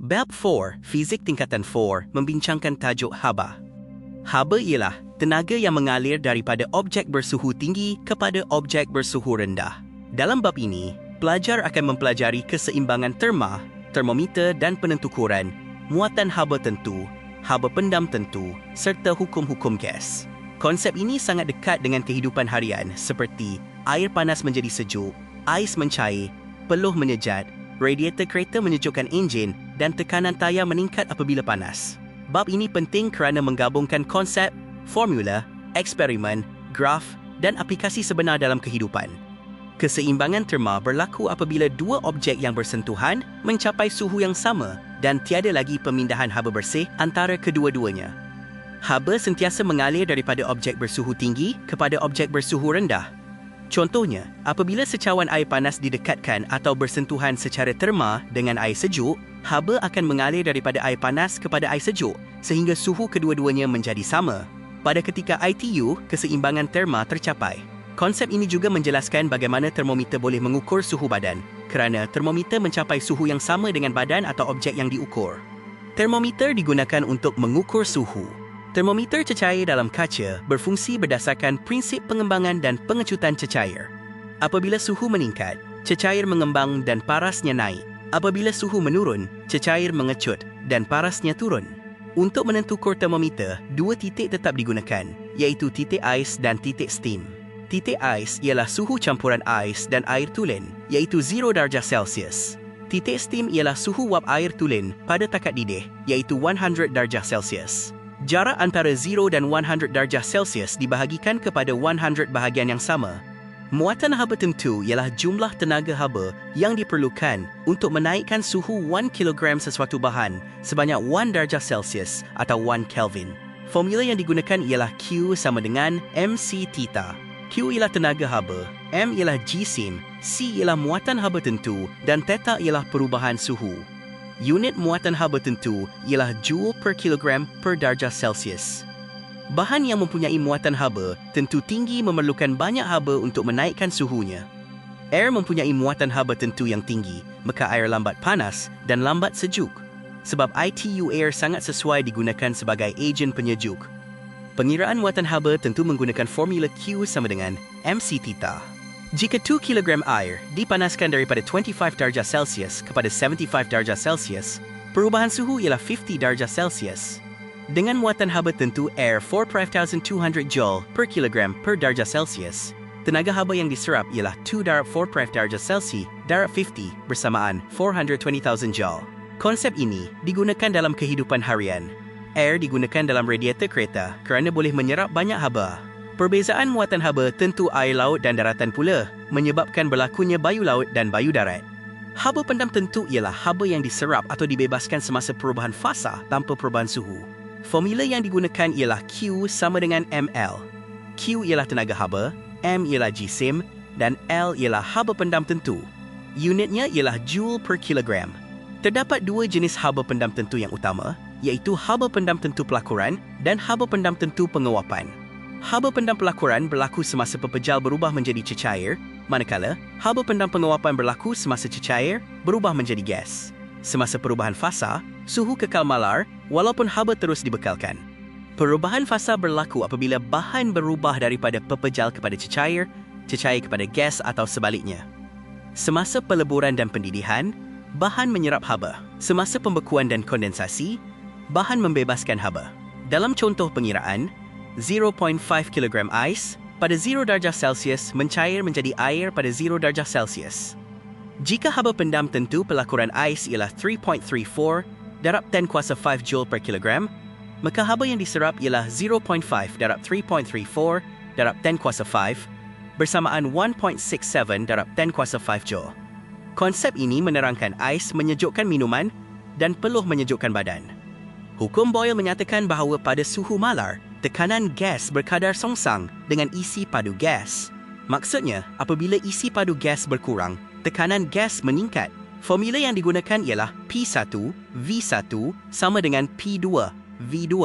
Bab 4, Fizik Tingkatan 4, membincangkan tajuk haba. Haba ialah tenaga yang mengalir daripada objek bersuhu tinggi kepada objek bersuhu rendah. Dalam bab ini, pelajar akan mempelajari keseimbangan terma, termometer dan penentu ukuran, muatan haba tentu, haba pendam tentu, serta hukum-hukum gas. Konsep ini sangat dekat dengan kehidupan harian seperti air panas menjadi sejuk, ais mencair, peluh menyejat, radiator kereta menyejukkan enjin dan tekanan tayar meningkat apabila panas. Bab ini penting kerana menggabungkan konsep, formula, eksperimen, graf dan aplikasi sebenar dalam kehidupan. Keseimbangan terma berlaku apabila dua objek yang bersentuhan mencapai suhu yang sama dan tiada lagi pemindahan haba bersih antara kedua-duanya. Haba sentiasa mengalir daripada objek bersuhu tinggi kepada objek bersuhu rendah. Contohnya, apabila secawan air panas didekatkan atau bersentuhan secara terma dengan air sejuk, haba akan mengalir daripada air panas kepada air sejuk sehingga suhu kedua-duanya menjadi sama. Pada ketika ITU, keseimbangan terma tercapai. Konsep ini juga menjelaskan bagaimana termometer boleh mengukur suhu badan kerana termometer mencapai suhu yang sama dengan badan atau objek yang diukur. Termometer digunakan untuk mengukur suhu. Termometer cecair dalam kaca berfungsi berdasarkan prinsip pengembangan dan pengecutan cecair. Apabila suhu meningkat, cecair mengembang dan parasnya naik. Apabila suhu menurun, cecair mengecut dan parasnya turun. Untuk menentukan termometer, dua titik tetap digunakan, iaitu titik ais dan titik steam. Titik ais ialah suhu campuran ais dan air tulen, iaitu 0 darjah Celsius. Titik steam ialah suhu wap air tulen pada takat didih, iaitu 100 darjah Celsius. Jarak antara 0 dan 100 darjah Celsius dibahagikan kepada 100 bahagian yang sama. Muatan haba tentu ialah jumlah tenaga haba yang diperlukan untuk menaikkan suhu 1 kg sesuatu bahan sebanyak 1 darjah Celsius atau 1 Kelvin. Formula yang digunakan ialah Q sama dengan MC theta. Q ialah tenaga haba, M ialah jisim, C ialah muatan haba tentu dan theta ialah perubahan suhu. Unit muatan haba tentu ialah joule per kilogram per darjah Celsius. Bahan yang mempunyai muatan haba tentu tinggi memerlukan banyak haba untuk menaikkan suhunya. Air mempunyai muatan haba tentu yang tinggi, maka air lambat panas dan lambat sejuk. Sebab ITU air sangat sesuai digunakan sebagai ejen penyejuk. Pengiraan muatan haba tentu menggunakan formula Q sama dengan MC theta. Jika 2 kg air dipanaskan daripada 25 darjah Celsius kepada 75 darjah Celsius, perubahan suhu ialah 50 darjah Celsius. Dengan muatan haba tentu air 4,200 joule per kilogram per darjah Celsius, tenaga haba yang diserap ialah 2 darab 4 darjah Celsius darab 50 bersamaan 420,000 joule. Konsep ini digunakan dalam kehidupan harian. Air digunakan dalam radiator kereta kerana boleh menyerap banyak haba. Perbezaan muatan haba tentu air laut dan daratan pula menyebabkan berlakunya bayu laut dan bayu darat. Haba pendam tentu ialah haba yang diserap atau dibebaskan semasa perubahan fasa tanpa perubahan suhu. Formula yang digunakan ialah Q sama dengan ml. Q ialah tenaga haba, M ialah jisim dan L ialah haba pendam tentu. Unitnya ialah joule per kilogram. Terdapat dua jenis haba pendam tentu yang utama, iaitu haba pendam tentu pelakuran dan haba pendam tentu penguapan. Haba pendam pelakuran berlaku semasa pepejal berubah menjadi cecair, manakala haba pendam penguapan berlaku semasa cecair berubah menjadi gas. Semasa perubahan fasa, suhu kekal malar walaupun haba terus dibekalkan. Perubahan fasa berlaku apabila bahan berubah daripada pepejal kepada cecair, cecair kepada gas atau sebaliknya. Semasa peleburan dan pendidihan, bahan menyerap haba. Semasa pembekuan dan kondensasi, bahan membebaskan haba. Dalam contoh pengiraan, 0.5 kg ais pada 0 darjah Celsius mencair menjadi air pada 0 darjah Celsius. Jika haba pendam tentu pelakuran ais ialah 3.34 darab 10 kuasa 5 joule per kilogram, maka haba yang diserap ialah 0.5 darab 3.34 darab 10 kuasa 5 bersamaan 1.67 darab 10 kuasa 5 joule. Konsep ini menerangkan ais menyejukkan minuman dan peluh menyejukkan badan. Hukum Boyle menyatakan bahawa pada suhu malar, tekanan gas berkadar songsang dengan isi padu gas. Maksudnya, apabila isi padu gas berkurang, tekanan gas meningkat. Formula yang digunakan ialah P1 V1 sama dengan P2 V2.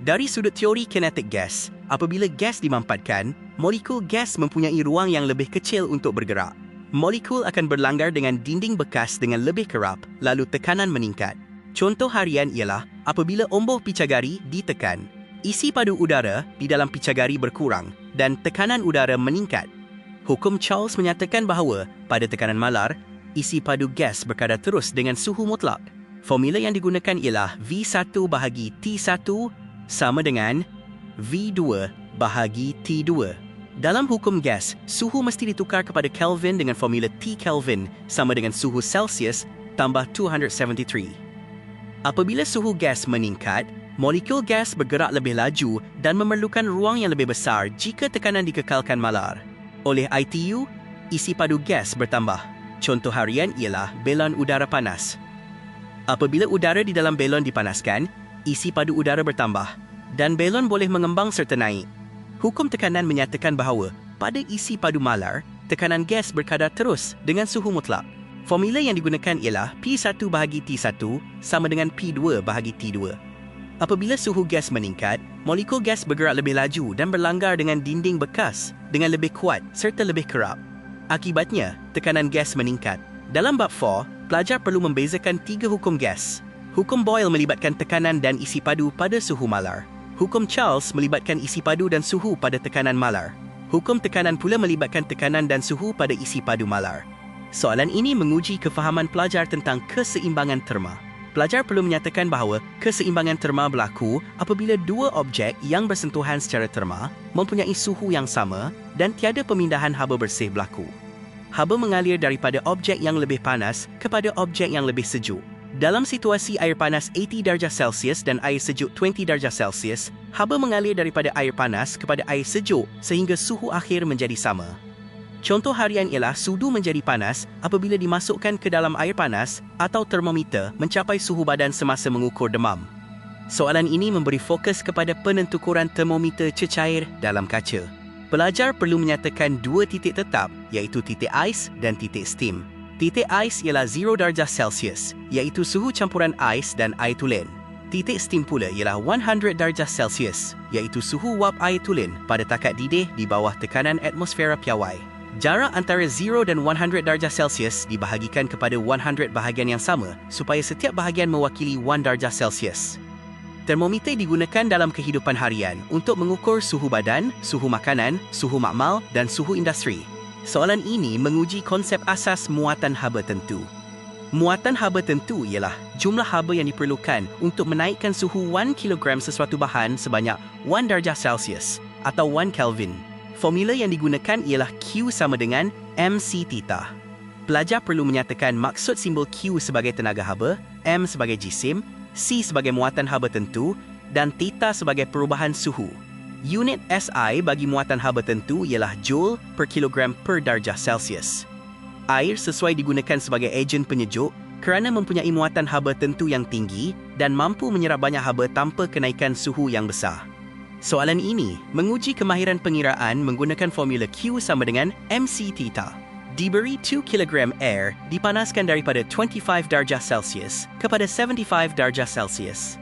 Dari sudut teori kinetik gas, apabila gas dimampatkan, molekul gas mempunyai ruang yang lebih kecil untuk bergerak. Molekul akan berlanggar dengan dinding bekas dengan lebih kerap, lalu tekanan meningkat. Contoh harian ialah apabila ombor picagari ditekan, isi padu udara di dalam picagari berkurang dan tekanan udara meningkat. Hukum Charles menyatakan bahawa pada tekanan malar, isi padu gas berkadar terus dengan suhu mutlak. Formula yang digunakan ialah V1 bahagi T1 sama dengan V2 bahagi T2. Dalam hukum gas, suhu mesti ditukar kepada Kelvin dengan formula T Kelvin sama dengan suhu Celsius tambah 273. Apabila suhu gas meningkat, molekul gas bergerak lebih laju dan memerlukan ruang yang lebih besar jika tekanan dikekalkan malar. Oleh ITU, isi padu gas bertambah. Contoh harian ialah belon udara panas. Apabila udara di dalam belon dipanaskan, isi padu udara bertambah dan belon boleh mengembang serta naik. Hukum tekanan menyatakan bahawa pada isi padu malar, tekanan gas berkadar terus dengan suhu mutlak. Formula yang digunakan ialah P1 bahagi T1 sama dengan P2 bahagi T2. Apabila suhu gas meningkat, molekul gas bergerak lebih laju dan berlanggar dengan dinding bekas dengan lebih kuat serta lebih kerap. Akibatnya, tekanan gas meningkat. Dalam bab 4, pelajar perlu membezakan 3 hukum gas. Hukum Boyle melibatkan tekanan dan isi padu pada suhu malar. Hukum Charles melibatkan isi padu dan suhu pada tekanan malar. Hukum tekanan pula melibatkan tekanan dan suhu pada isi padu malar. Soalan ini menguji kefahaman pelajar tentang keseimbangan terma. Pelajar perlu menyatakan bahawa keseimbangan terma berlaku apabila dua objek yang bersentuhan secara terma mempunyai suhu yang sama dan tiada pemindahan haba bersih berlaku. Haba mengalir daripada objek yang lebih panas kepada objek yang lebih sejuk. Dalam situasi air panas 80 darjah Celsius dan air sejuk 20 darjah Celsius, haba mengalir daripada air panas kepada air sejuk sehingga suhu akhir menjadi sama. Contoh harian ialah sudu menjadi panas apabila dimasukkan ke dalam air panas atau termometer mencapai suhu badan semasa mengukur demam. Soalan ini memberi fokus kepada penentukuran termometer cecair dalam kaca. Pelajar perlu menyatakan dua titik tetap iaitu titik ais dan titik steam. Titik ais ialah 0 darjah Celsius, iaitu suhu campuran ais dan air tulen. Titik steam pula ialah 100 darjah Celsius, iaitu suhu wap air tulen pada takat didih di bawah tekanan atmosfera piawai. Jarak antara 0 dan 100 darjah Celsius dibahagikan kepada 100 bahagian yang sama supaya setiap bahagian mewakili 1 darjah Celsius. Termometer digunakan dalam kehidupan harian untuk mengukur suhu badan, suhu makanan, suhu makmal dan suhu industri. Soalan ini menguji konsep asas muatan haba tentu. Muatan haba tentu ialah jumlah haba yang diperlukan untuk menaikkan suhu 1 kg sesuatu bahan sebanyak 1 darjah Celsius atau 1 Kelvin. Formula yang digunakan ialah Q sama dengan mc theta. Pelajar perlu menyatakan maksud simbol Q sebagai tenaga haba, M sebagai jisim, C sebagai muatan haba tentu dan theta sebagai perubahan suhu. Unit SI bagi muatan haba tentu ialah Joule per kilogram per darjah Celsius. Air sesuai digunakan sebagai ejen penyejuk kerana mempunyai muatan haba tentu yang tinggi dan mampu menyerap banyak haba tanpa kenaikan suhu yang besar. Soalan ini menguji kemahiran pengiraan menggunakan formula Q sama dengan mc theta. Diberi 2 kg air dipanaskan daripada 25 darjah Celsius kepada 75 darjah Celsius.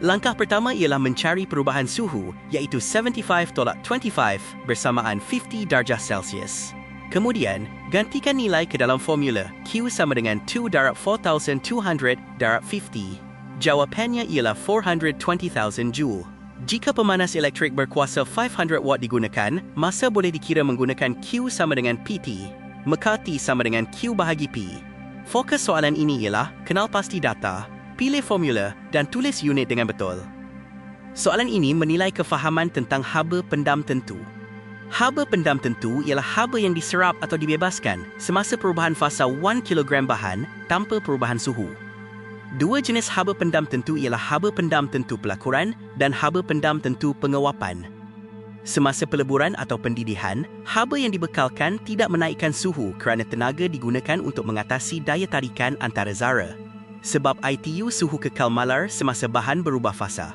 Langkah pertama ialah mencari perubahan suhu iaitu 75 tolak 25 bersamaan 50 darjah Celsius. Kemudian, gantikan nilai ke dalam formula Q sama dengan 2 darab 4,200 darab 50. Jawapannya ialah 420,000 Joule. Jika pemanas elektrik berkuasa 500 watt digunakan, masa boleh dikira menggunakan Q sama dengan PT, maka T sama dengan Q bahagi P. Fokus soalan ini ialah kenal pasti data, pilih formula dan tulis unit dengan betul. Soalan ini menilai kefahaman tentang haba pendam tentu. Haba pendam tentu ialah haba yang diserap atau dibebaskan semasa perubahan fasa 1 kg bahan tanpa perubahan suhu. Dua jenis haba pendam tentu ialah haba pendam tentu pelakuran dan haba pendam tentu pengewapan. Semasa peleburan atau pendidihan, haba yang dibekalkan tidak menaikkan suhu kerana tenaga digunakan untuk mengatasi daya tarikan antara zara. Sebab ITU suhu kekal malar semasa bahan berubah fasa.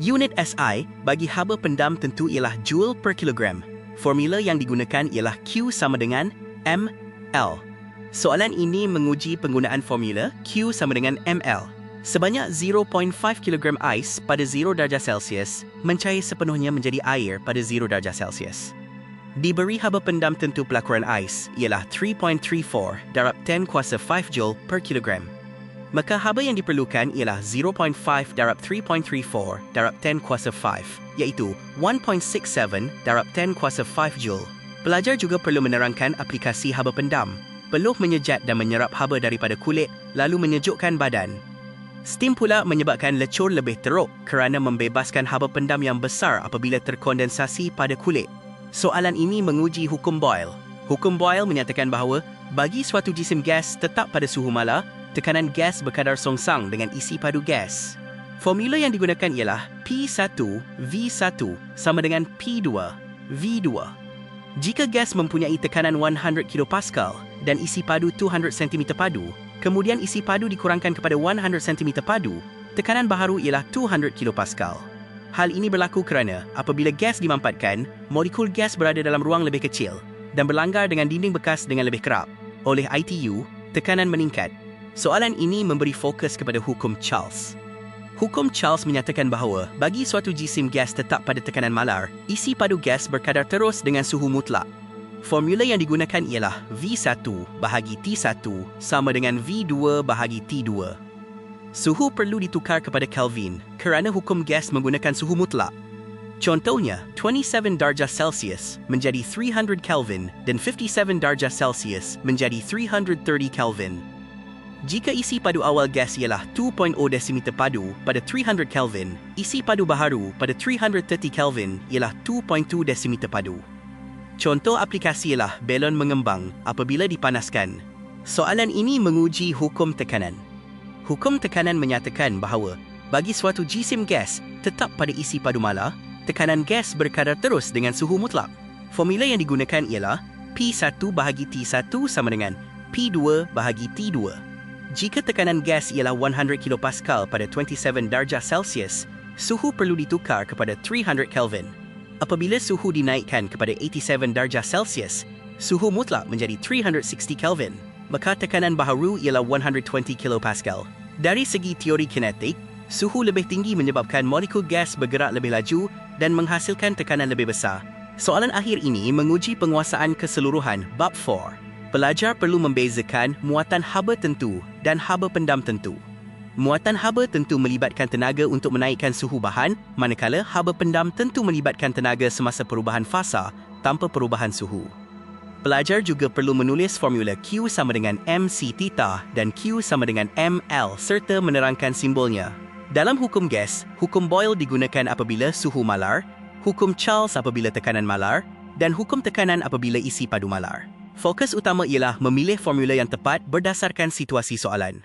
Unit SI bagi haba pendam tentu ialah Joule per kilogram. Formula yang digunakan ialah Q sama dengan ml. Soalan ini menguji penggunaan formula Q sama dengan ml. Sebanyak 0.5 kg ais pada 0 darjah Celsius mencair sepenuhnya menjadi air pada 0 darjah Celsius. Diberi haba pendam tentu pelakuran ais ialah 3.34 darab 10 kuasa 5 Joule per kilogram. Maka haba yang diperlukan ialah 0.5 darab 3.34 darab 10 kuasa 5, iaitu 1.67 darab 10 kuasa 5 Joule. Pelajar juga perlu menerangkan aplikasi haba pendam. Peluh menyejat dan menyerap haba daripada kulit, lalu menyejukkan badan. Steam pula menyebabkan lecur lebih teruk kerana membebaskan haba pendam yang besar apabila terkondensasi pada kulit. Soalan ini menguji hukum Boyle. Hukum Boyle menyatakan bahawa bagi suatu jisim gas tetap pada suhu mala, tekanan gas berkadar songsang dengan isi padu gas. Formula yang digunakan ialah P1 V1 sama dengan P2 V2. Jika gas mempunyai tekanan 100 kPa dan isi padu 200 cm padu, kemudian isi padu dikurangkan kepada 100 cm padu, tekanan baharu ialah 200 kPa. Hal ini berlaku kerana apabila gas dimampatkan, molekul gas berada dalam ruang lebih kecil dan berlanggar dengan dinding bekas dengan lebih kerap. Oleh ITU, tekanan meningkat. Soalan ini memberi fokus kepada hukum Charles. Hukum Charles menyatakan bahawa bagi suatu jisim gas tetap pada tekanan malar, isi padu gas berkadar terus dengan suhu mutlak. Formula yang digunakan ialah V1 bahagi T1 sama dengan V2 bahagi T2. Suhu perlu ditukar kepada Kelvin kerana hukum gas menggunakan suhu mutlak. Contohnya, 27 darjah Celsius menjadi 300 Kelvin dan 57 darjah Celsius menjadi 330 Kelvin. Jika isi padu awal gas ialah 2.0 desimeter padu pada 300 Kelvin, isi padu baharu pada 330 Kelvin ialah 2.2 desimeter padu. Contoh aplikasi ialah belon mengembang apabila dipanaskan. Soalan ini menguji hukum tekanan. Hukum tekanan menyatakan bahawa bagi suatu jisim gas tetap pada isi padu mala, tekanan gas berkadar terus dengan suhu mutlak. Formula yang digunakan ialah P1 bahagi T1 sama dengan P2 bahagi T2. Jika tekanan gas ialah 100 kPa pada 27 darjah Celsius, suhu perlu ditukar kepada 300 Kelvin. Apabila suhu dinaikkan kepada 87 darjah Celsius, suhu mutlak menjadi 360 Kelvin, maka tekanan baharu ialah 120 kPa. Dari segi teori kinetik, suhu lebih tinggi menyebabkan molekul gas bergerak lebih laju dan menghasilkan tekanan lebih besar. Soalan akhir ini menguji penguasaan keseluruhan bab 4. Pelajar perlu membezakan muatan haba tentu dan haba pendam tentu. Muatan haba tentu melibatkan tenaga untuk menaikkan suhu bahan, manakala haba pendam tentu melibatkan tenaga semasa perubahan fasa tanpa perubahan suhu. Pelajar juga perlu menulis formula Q sama dengan mc theta dan Q sama dengan ml serta menerangkan simbolnya. Dalam hukum gas, hukum Boyle digunakan apabila suhu malar, hukum Charles apabila tekanan malar, dan hukum tekanan apabila isi padu malar. Fokus utama ialah memilih formula yang tepat berdasarkan situasi soalan.